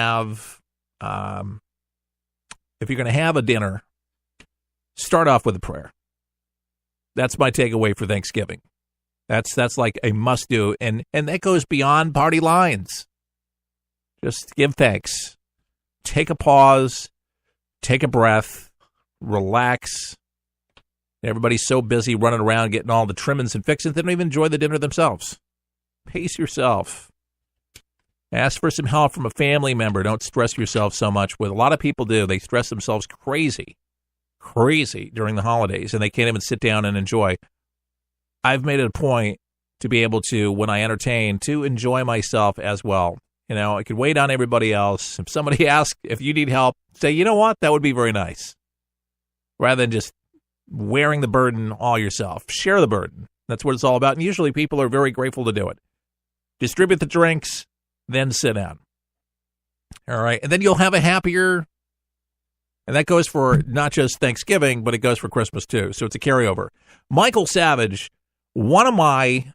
have a dinner, start off with a prayer. That's my takeaway for Thanksgiving. That's like a must do, and that goes beyond party lines. Just give thanks. Take a pause, take a breath, relax. Everybody's so busy running around getting all the trimmings and fixings, they don't even enjoy the dinner themselves. Pace yourself. Ask for some help from a family member. Don't stress yourself so much. What a lot of people do, they stress themselves crazy during the holidays, and they can't even sit down and enjoy. I've made it a point to be able to, when I entertain, to enjoy myself as well. You know, I could wait on everybody else. If somebody asks if you need help, say, you know what, that would be very nice. Rather than just wearing the burden all yourself. Share the burden. That's what it's all about. And usually people are very grateful to do it. Distribute the drinks, then sit down. All right. And then you'll have a happier, and that goes for not just Thanksgiving, but it goes for Christmas too. So it's a carryover. Michael Savage, one of my,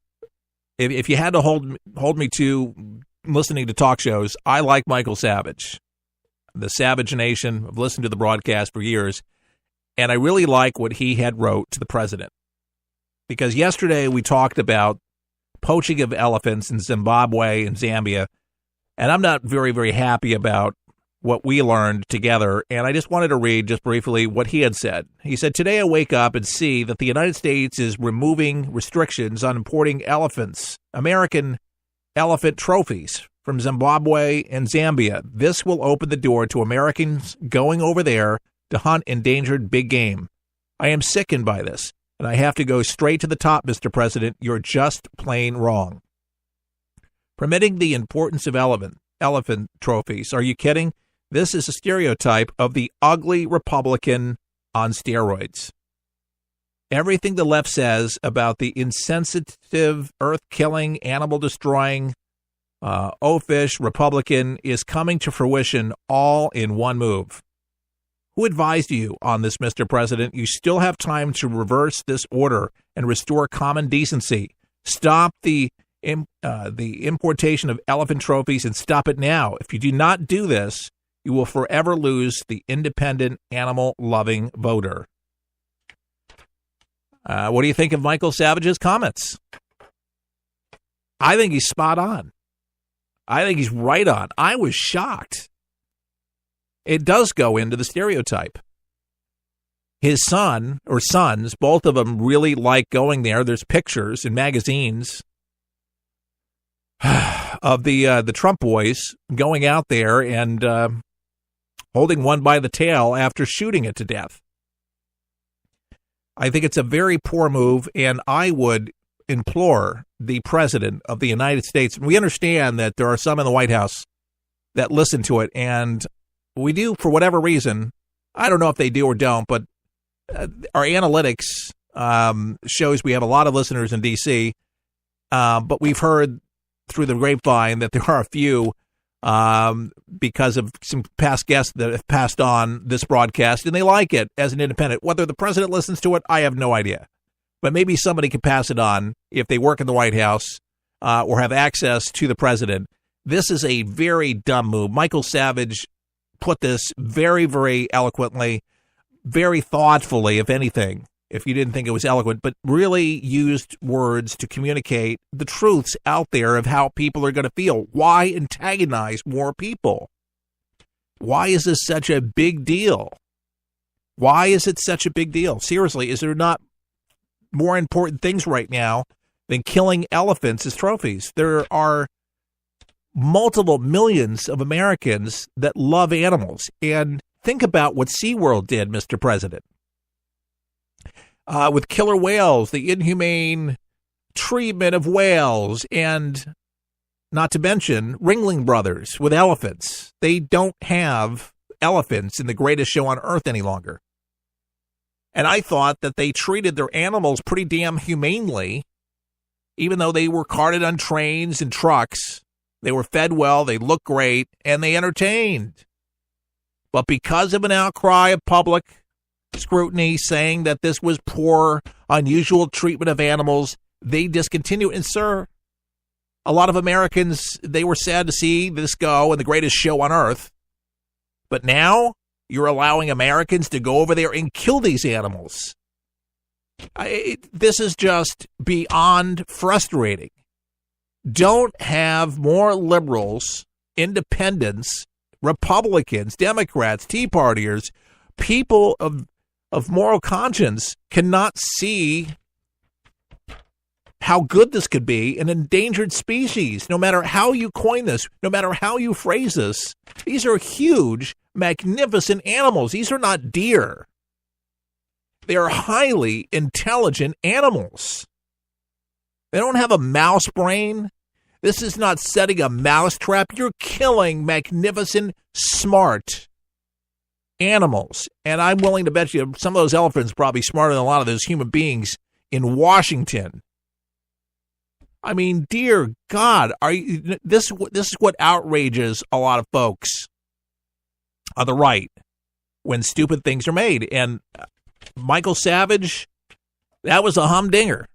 if you had to hold me to listening to talk shows, I like Michael Savage. The Savage Nation. I've listened to the broadcast for years. And I really like what he had wrote to the president. Because yesterday we talked about poaching of elephants in Zimbabwe and Zambia. And I'm not very, very happy about what we learned together. And I just wanted to read just briefly what he had said. He said, today I wake up and see that the United States is removing restrictions on importing elephants, American elephant trophies from Zimbabwe and Zambia. This will open the door to Americans going over there to hunt endangered big game. I am sickened by this, and I have to go straight to the top, Mr. President. You're just plain wrong. Permitting the importance of elephant trophies. Are you kidding? This is a stereotype of the ugly Republican on steroids. Everything the left says about the insensitive, earth-killing, animal-destroying, oafish Republican is coming to fruition all in one move. Who advised you on this, Mr. President? You still have time to reverse this order and restore common decency. Stop the importation of elephant trophies and stop it now. If you do not do this, you will forever lose the independent, animal-loving voter. What do you think of Michael Savage's comments? I think he's spot on. I think he's right on. I was shocked. It does go into the stereotype. His son or sons, both of them really like going there. There's pictures in magazines of the Trump boys going out there and holding one by the tail after shooting it to death. I think it's a very poor move, and I would implore the President of the United States, and we understand that there are some in the White House that listen to it, and we do, for whatever reason, I don't know if they do or don't, but our analytics shows we have a lot of listeners in D.C., but we've heard through the grapevine that there are a few because of some past guests that have passed on this broadcast, and they like it as an independent. Whether the president listens to it, I have no idea. But maybe somebody could pass it on if they work in the White House or have access to the president. This is a very dumb move. Michael Savage put this very, very eloquently, very thoughtfully, if anything, if you didn't think it was eloquent, but really used words to communicate the truths out there of how people are going to feel. Why antagonize more people? Why is this such a big deal? Why is it such a big deal? Seriously, is there not more important things right now than killing elephants as trophies? There are multiple millions of Americans that love animals. And think about what SeaWorld did, Mr. President. With killer whales, the inhumane treatment of whales, and not to mention Ringling Brothers with elephants. They don't have elephants in the greatest show on earth any longer. And I thought that they treated their animals pretty damn humanely, even though they were carted on trains and trucks. They were fed well, they looked great, and they entertained. But because of an outcry of public scrutiny saying that this was poor, unusual treatment of animals, they discontinued. And, sir, A lot of Americans, they were sad to see this go and the greatest show on earth. But now you're allowing Americans to go over there and kill these animals. This is just beyond frustrating. Don't have more liberals, independents, Republicans, Democrats, Tea Partiers, people of moral conscience cannot see how good this could be, an endangered species. No matter how you coin this, no matter how you phrase this, these are huge, magnificent animals. These are not deer. They are highly intelligent animals. They don't have a mouse brain. This is not setting a mouse trap. You're killing magnificent, smart animals. And I'm willing to bet you some of those elephants are probably smarter than a lot of those human beings in Washington. I mean, dear God, this is what outrages a lot of folks on the right when stupid things are made. And Michael Savage, that was a humdinger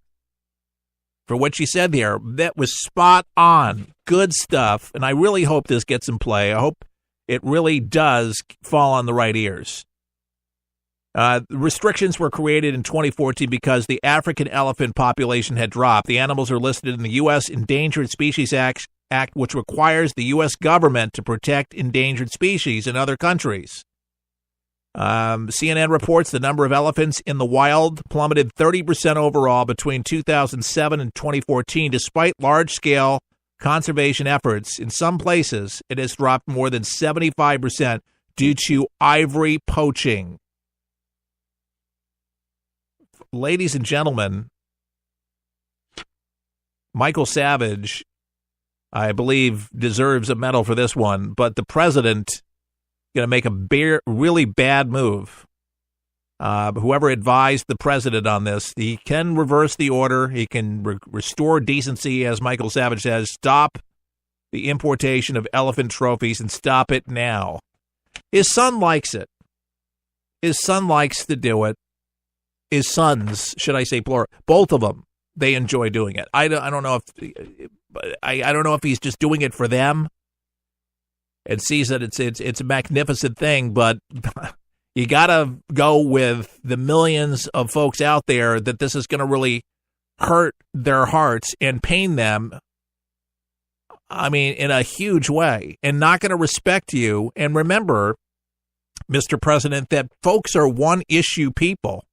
for what she said there. That was spot on. Good stuff. And I really hope this gets in play. I hope it really does fall on the right ears. Restrictions were created in 2014 because the African elephant population had dropped. The animals are listed in the U.S. Endangered Species Act, which requires the U.S. government to protect endangered species in other countries. CNN reports the number of elephants in the wild plummeted 30% overall between 2007 and 2014, despite large-scale conservation efforts. In some places, it has dropped more than 75% due to ivory poaching. Ladies and gentlemen, Michael Savage, I believe, deserves a medal for this one, but the president going to make a really bad move. Whoever advised the president on this, he can reverse the order. He can restore decency, as Michael Savage says, stop the importation of elephant trophies and stop it now. His son likes it. His son likes to do it. His sons, should I say plural, both of them, they enjoy doing it. I don't know if he's just doing it for them and sees that it's a magnificent thing, but you got to go with the millions of folks out there that this is going to really hurt their hearts and pain them, I mean, in a huge way, and not going to respect you. And remember, Mr. President, that folks are one-issue people.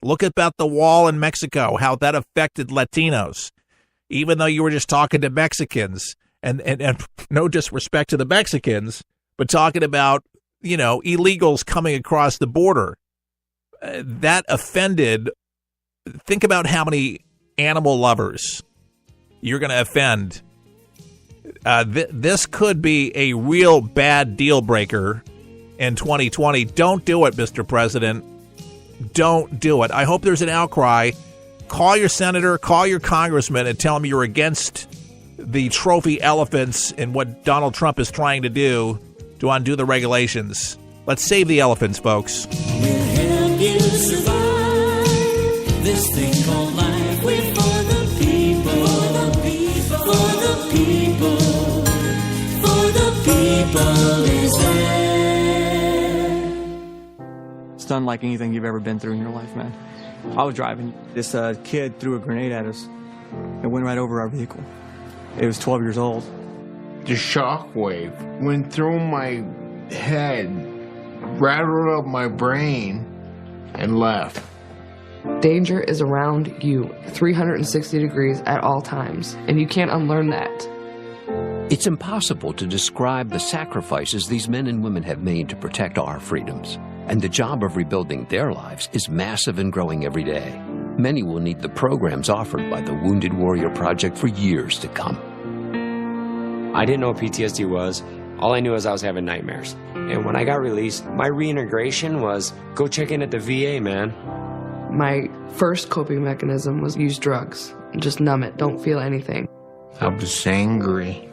Look about the wall in Mexico, how that affected Latinos, even though you were just talking to Mexicans, and no disrespect to the Mexicans, but talking about, illegals coming across the border. That offended. Think about how many animal lovers you're going to offend. This could be a real bad deal breaker in 2020. Don't do it, Mr. President. Don't do it. I hope there's an outcry. Call your senator, call your congressman, and tell them you're against the trophy elephants and what Donald Trump is trying to do to undo the regulations. Let's save the elephants, folks. We'll help you survive this thing called life. We're for the people, for the people, for the people is there. It's unlike anything you've ever been through in your life, man. I was driving. This kid threw a grenade at us and went right over our vehicle. It was 12 years old. The shockwave went through my head, rattled up my brain, and left. Danger is around you 360 degrees at all times, and you can't unlearn that. It's impossible to describe the sacrifices these men and women have made to protect our freedoms. And the job of rebuilding their lives is massive and growing every day. Many will need the programs offered by the Wounded Warrior Project for years to come. I didn't know what PTSD was. All I knew is I was having nightmares. And when I got released, my reintegration was go check in at the VA, man. My first coping mechanism was use drugs. Just numb it, don't feel anything. I was angry.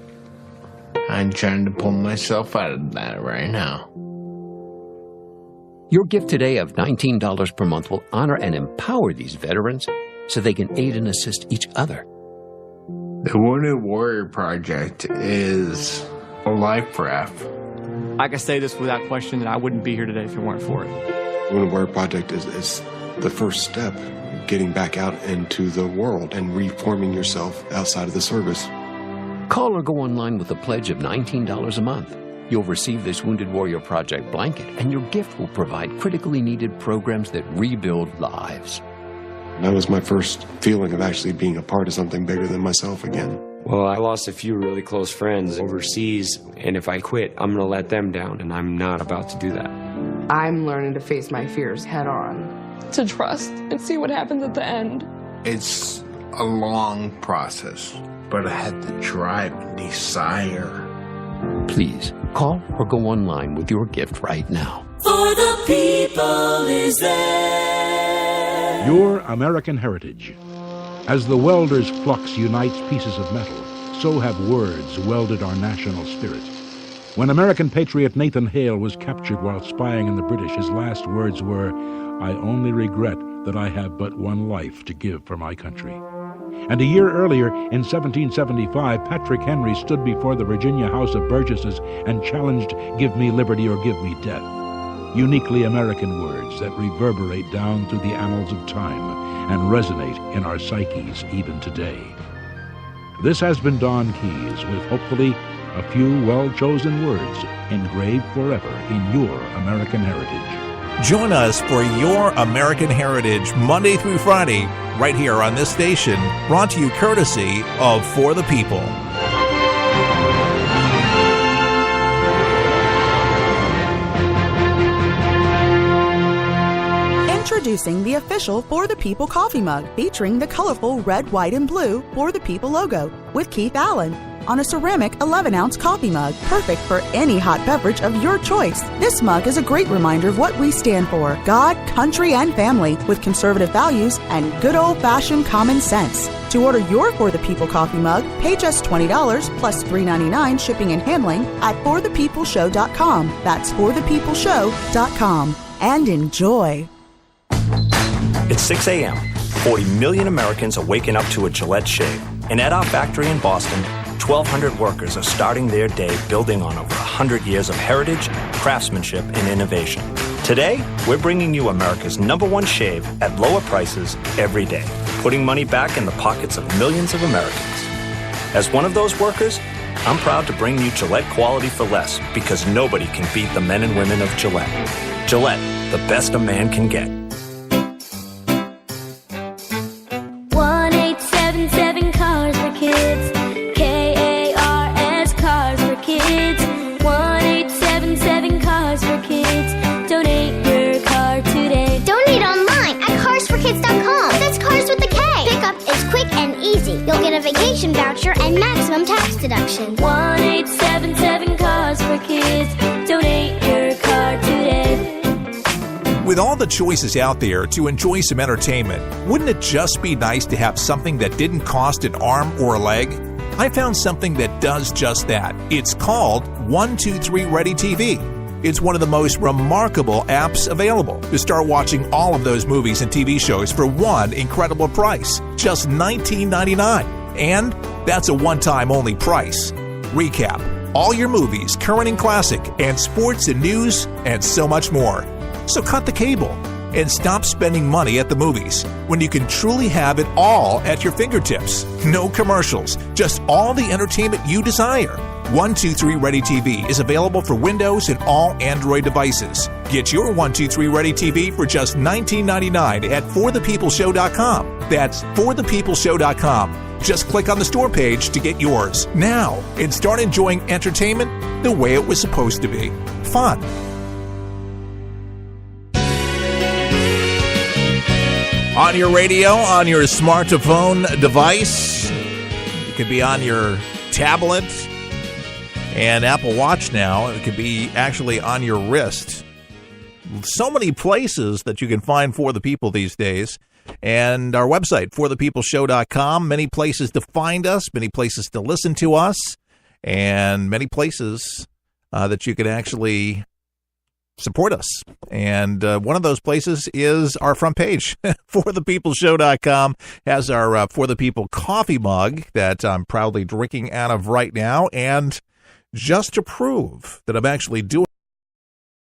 I'm trying to pull myself out of that right now. Your gift today of $19 per month will honor and empower these veterans so they can aid and assist each other. The Wounded Warrior Project is a life raft. I can say this without question that I wouldn't be here today if it weren't for it. Wounded Warrior Project is the first step, getting back out into the world and reforming yourself outside of the service. Call or go online with a pledge of $19 a month. You'll receive this Wounded Warrior Project blanket, and your gift will provide critically needed programs that rebuild lives. That was my first feeling of actually being a part of something bigger than myself again. Well, I lost a few really close friends overseas, and if I quit, I'm going to let them down, and I'm not about to do that. I'm learning to face my fears head on. To trust and see what happens at the end. It's a long process, but I had the drive and desire. Please, call or go online with your gift right now. For the people is there. Your American heritage. As the welder's flux unites pieces of metal, so have words welded our national spirit. When American patriot Nathan Hale was captured while spying on the British, his last words were, "I only regret that I have but one life to give for my country." And a year earlier, in 1775, Patrick Henry stood before the Virginia House of Burgesses and challenged, "Give me liberty or give me death." Uniquely American words that reverberate down through the annals of time and resonate in our psyches even today. This has been Don Keyes with hopefully a few well-chosen words engraved forever in your American heritage. Join us for Your American Heritage Monday through Friday right here on this station, brought to you courtesy of For the People. Introducing the official For the People coffee mug featuring the colorful red, white, and blue For the People logo with Keith Allen on a ceramic 11-ounce coffee mug, perfect for any hot beverage of your choice. This mug is a great reminder of what we stand for: God, country, and family, with conservative values and good old-fashioned common sense. To order your For the People coffee mug, pay just $20 plus $3.99 shipping and handling at forthepeopleshow.com. That's forthepeopleshow.com. And enjoy. It's 6 a.m. 40 million Americans are waking up to a Gillette shave. And at our factory in Boston, 1,200 workers are starting their day building on over 100 years of heritage, craftsmanship, and innovation. Today, we're bringing you America's #1 shave at lower prices every day, putting money back in the pockets of millions of Americans. As one of those workers, I'm proud to bring you Gillette quality for less, because nobody can beat the men and women of Gillette. Gillette, the best a man can get. 1-877 Cars for Kids. KARS Cars for Kids. 1-877 Cars for Kids. Donate your car today. Donate online at carsforkids.com. That's cars with a K. Pickup is quick and easy. You'll get a vacation voucher and maximum tax deduction. 1-877 Cars for Kids. Donate your car today. With all the choices out there to enjoy some entertainment, wouldn't it just be nice to have something that didn't cost an arm or a leg? I found something that does just that. It's called 123 Ready TV. It's one of the most remarkable apps available to start watching all of those movies and TV shows for one incredible price, just $19.99. And that's a one-time only price. Recap: all your movies, current and classic, and sports and news, and so much more. So cut the cable and stop spending money at the movies when you can truly have it all at your fingertips. No commercials, just all the entertainment you desire. 123 Ready TV is available for Windows and all Android devices. Get your 123 Ready TV for just $19.99 at forthepeopleshow.com. That's forthepeopleshow.com. Just click on the store page to get yours now and start enjoying entertainment the way it was supposed to be. Fun. On your radio, on your smartphone device. It could be on your tablet and Apple Watch now. It could be actually on your wrist. So many places that you can find For the People these days. And our website, forthepeopleshow.com. Many places to find us, many places to listen to us, and many places that you can actually support us. And one of those places is our front page. ForThePeopleShow.com has our For the People coffee mug that I'm proudly drinking out of right now. And just to prove that I'm actually doing